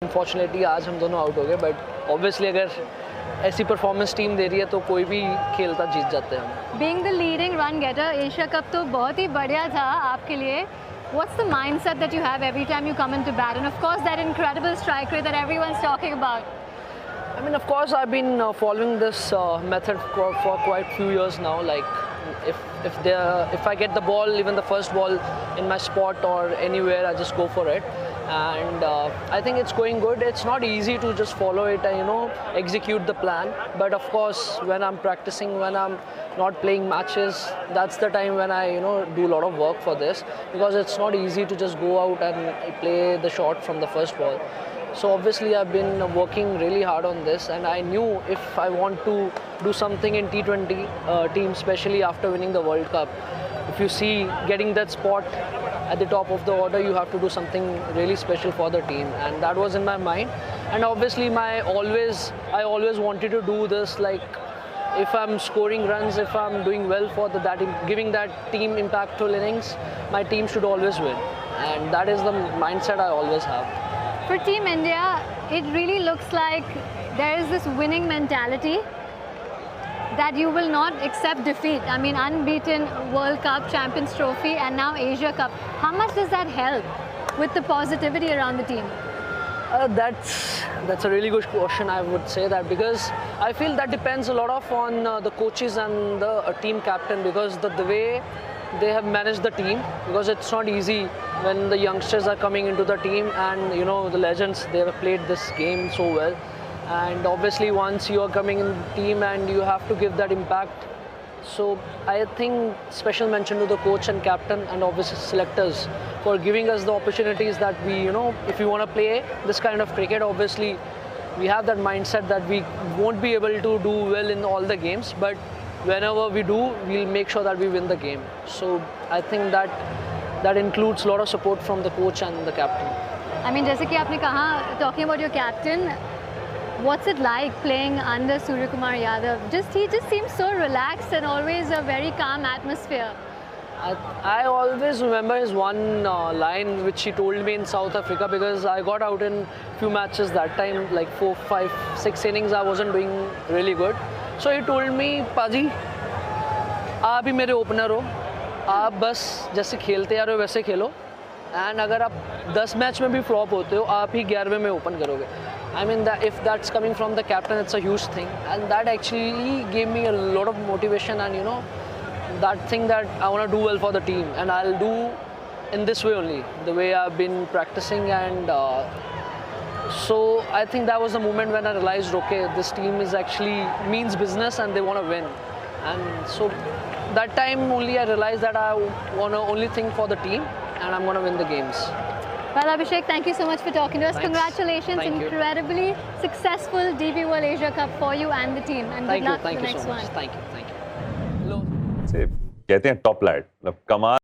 Unfortunately आज हम दोनों आउट हो गए, बट ऑब्वियसली अगर ऐसी परफॉर्मेंस टीम दे रही है तो कोई भी खेलता जीत जाते हैं हम। Being the leading run getter, Asia cup तो बहुत ही बढ़िया था आपके लिए. What's the mindset that you have every time you come into bat? And of course that incredible strike rate that everyone's talking about. I mean, of course, I've been following this method for quite few years now. Like, if I get the ball, even the first ball in my spot or anywhere, I just go for it. And I think it's going good. It's not easy to just follow it and execute the plan. But of course, when I'm practicing, when I'm not playing matches, that's the time when I do a lot of work for this, because it's not easy to just go out and play the shot from the first ball. So obviously I've been working really hard on this, and I knew if I want to do something in T20 team, especially after winning the World Cup, if you see getting that spot at the top of the order, you have to do something really special for the team, and that was in my mind. And obviously I always wanted to do this, like if I'm scoring runs, if I'm doing well for giving that team impactful innings, my team should always win, and that is the mindset I always have. For Team India, it really looks like there is this winning mentality that you will not accept defeat. I mean, unbeaten World Cup, Champions Trophy, and now Asia Cup. How much does that help with the positivity around the team? That's a really good question. I would say that, because I feel that depends a lot on the coaches and the team captain, because the way they have managed the team, because it's not easy when the youngsters are coming into the team, and the legends, they have played this game so well, and obviously once you are coming in the team and you have to give that impact. So I think special mention to the coach and captain and obviously selectors for giving us the opportunities that we, if we want to play this kind of cricket, obviously we have that mindset that we won't be able to do well in all the games, but whenever we do, we'll make sure that we win the game. So I think that includes a lot of support from the coach and the captain. I mean, जैसे कि आपने कहा, talking about your captain, what's it like playing under Surya Kumar Yadav? He just seems so relaxed and always a very calm atmosphere. I always remember his one line which he told me in South Africa, because I got out in few matches that time, like 4, 5, 6 innings I wasn't doing really good. So he told me, Paji, आप ही मेरे opener हो, आप बस जैसे खेलते आ रहे हो वैसे खेलो, एंड अगर आप 10 मैच में भी फ्लॉप होते हो, आप ही 11वें में ओपन करोगे. I mean, that if that's coming from the captain, it's a huge thing, and that actually gave me a lot of motivation, and that thing that I want to do well for the team, and I'll do in this way only, the way I've been practicing. And so I think that was the moment when I realized, okay, this team is actually means business and they want to win. And so that time only I realized that I want to only think for the team, and I'm going to win the games. Well, Abhishek, thank you so much for talking to us. Thanks. Congratulations, Thank you. Incredibly successful DP World Asia Cup for you and the team, and good luck for the next one. Thank you. Hello. से कहते हैं top light, मतलब कमाल.